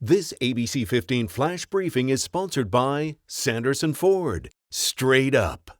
This ABC 15 Flash Briefing is sponsored by Sanderson Ford. Straight up.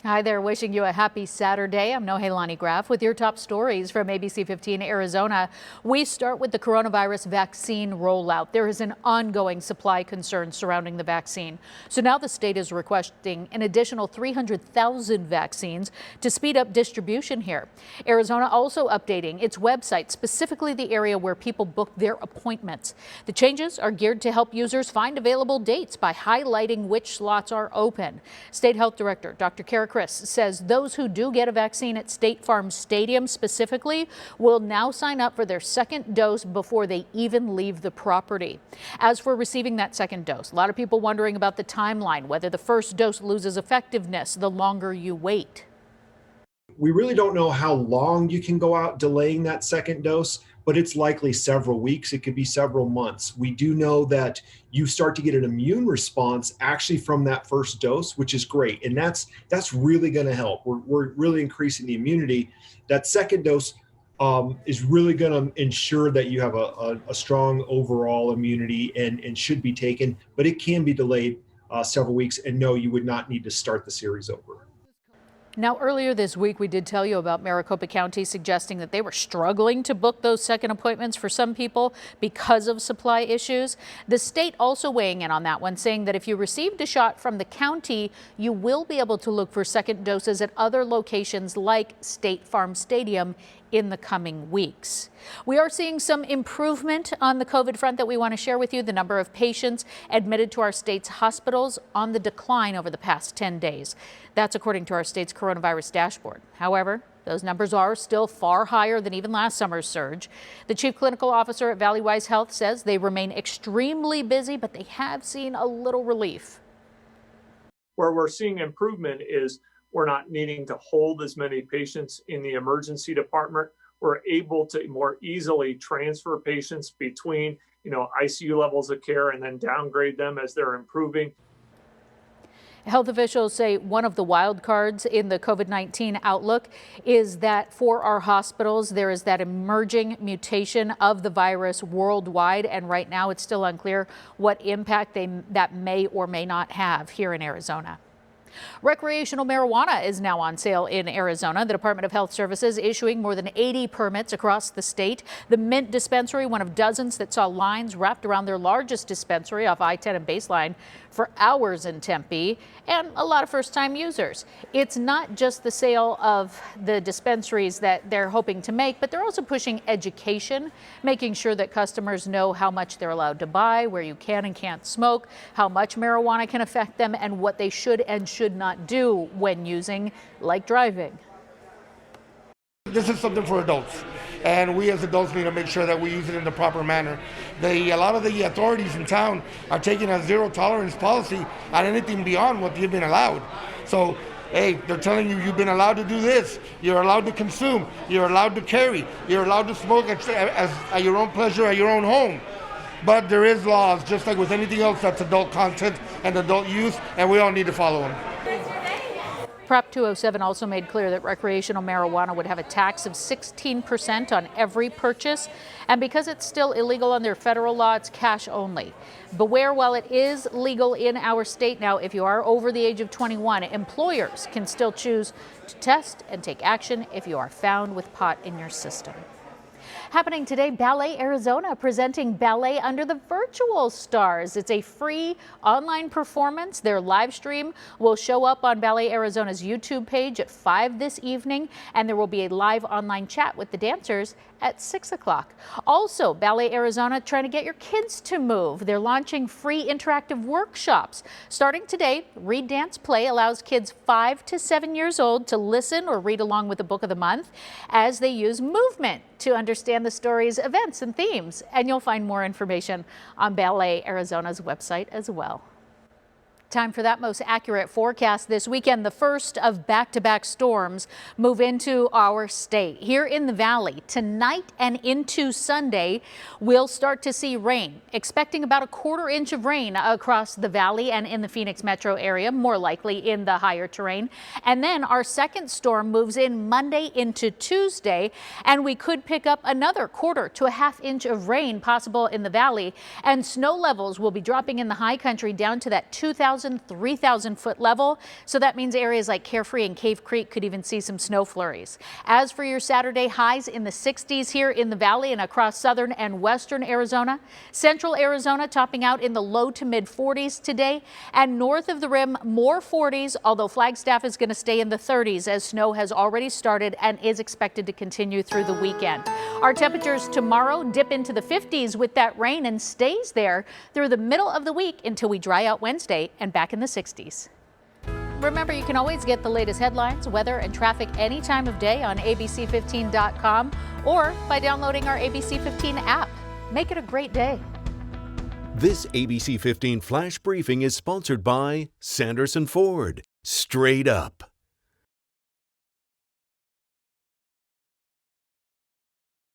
Hi there, wishing you a happy Saturday. I'm Nohelani Graff with your top stories from ABC15 Arizona. We start with the coronavirus vaccine rollout. There is an ongoing supply concern surrounding the vaccine. So now the state is requesting an additional 300,000 vaccines to speed up distribution here. Arizona also updating its website, specifically the area where people book their appointments. The changes are geared to help users find available dates by highlighting which slots are open. State Health Director Dr. Chris says those who do get a vaccine at State Farm Stadium specifically will now sign up for their second dose before they even leave the property. As for receiving that second dose, a lot of people wondering about the timeline, whether the first dose loses effectiveness the longer you wait. We really don't know how long you can go out delaying that second dose, but it's likely several weeks. It could be several months. We do know that you start to get an immune response actually from that first dose, which is great. And that's really going to help. We're really increasing the immunity. That second dose is really going to ensure that you have a strong overall immunity and should be taken, but it can be delayed several weeks. And no, you would not need to start the series over. Now, earlier this week, we did tell you about Maricopa County suggesting that they were struggling to book those second appointments for some people because of supply issues. The state also weighing in on that one, saying that if you received a shot from the county, you will be able to look for second doses at other locations like State Farm Stadium in the coming weeks. We are seeing some improvement on the COVID front that we want to share with you. The number of patients admitted to our state's hospitals on the decline over the past 10 days. That's according to our state's coronavirus dashboard. However, those numbers are still far higher than even last summer's surge. The chief clinical officer at Valleywise Health says they remain extremely busy, but they have seen a little relief. Where we're seeing improvement is we're not needing to hold as many patients in the emergency department. We're able to more easily transfer patients between, ICU levels of care and then downgrade them as they're improving. Health officials say one of the wild cards in the COVID-19 outlook is that for our hospitals, there is that emerging mutation of the virus worldwide. And right now, it's still unclear what impact that may or may not have here in Arizona. Recreational marijuana is now on sale in Arizona. The Department of Health Services issuing more than 80 permits across the state. The Mint dispensary, one of dozens that saw lines wrapped around their largest dispensary off I-10 and Baseline for hours in Tempe, and a lot of first-time users. It's not just the sale of the dispensaries that they're hoping to make, but they're also pushing education, making sure that customers know how much they're allowed to buy, where you can and can't smoke, how much marijuana can affect them, and what they should and should not do when using, like driving. This is something for adults, and we as adults need to make sure that we use it in the proper manner. A lot of the authorities in town are taking a zero tolerance policy on anything beyond what you've been allowed. So, hey, they're telling you you've been allowed to do this, you're allowed to consume, you're allowed to carry, you're allowed to smoke at your own pleasure at your own home. But there is laws, just like with anything else that's adult content and adult use, and we all need to follow them. Prop 207 also made clear that recreational marijuana would have a tax of 16% on every purchase. And because it's still illegal under federal law, it's cash only. Beware, while it is legal in our state now, if you are over the age of 21, employers can still choose to test and take action if you are found with pot in your system. Happening today, Ballet Arizona presenting Ballet Under the Virtual Stars. It's a free online performance. Their live stream will show up on Ballet Arizona's YouTube page at 5 this evening, and there will be a live online chat with the dancers at 6 o'clock. Also, Ballet Arizona trying to get your kids to move. They're launching free interactive workshops. Starting today, Read, Dance, Play allows kids 5 to 7 years old to listen or read along with the book of the month as they use movement to understand the story's events and themes. And you'll find more information on Ballet Arizona's website as well. Time for that most accurate forecast this weekend. The first of back-to-back storms move into our state. Here in the valley, tonight and into Sunday, we'll start to see rain. Expecting about a quarter inch of rain across the valley and in the Phoenix metro area, more likely in the higher terrain. And then our second storm moves in Monday into Tuesday, and we could pick up another quarter to a half inch of rain possible in the valley. And snow levels will be dropping in the high country down to that 3,000 foot level. So that means areas like Carefree and Cave Creek could even see some snow flurries. As for your Saturday, highs in the 60s here in the valley and across southern and western Arizona. Central Arizona topping out in the low to mid 40s today, and north of the rim more 40s, although Flagstaff is going to stay in the 30s as snow has already started and is expected to continue through the weekend. Our temperatures tomorrow dip into the 50s with that rain and stays there through the middle of the week until we dry out Wednesday and back in the 60s. Remember, you can always get the latest headlines, weather, and traffic any time of day on ABC15.com or by downloading our ABC15 app. Make it a great day. This ABC 15 Flash Briefing is sponsored by Sanderson Ford. Straight up.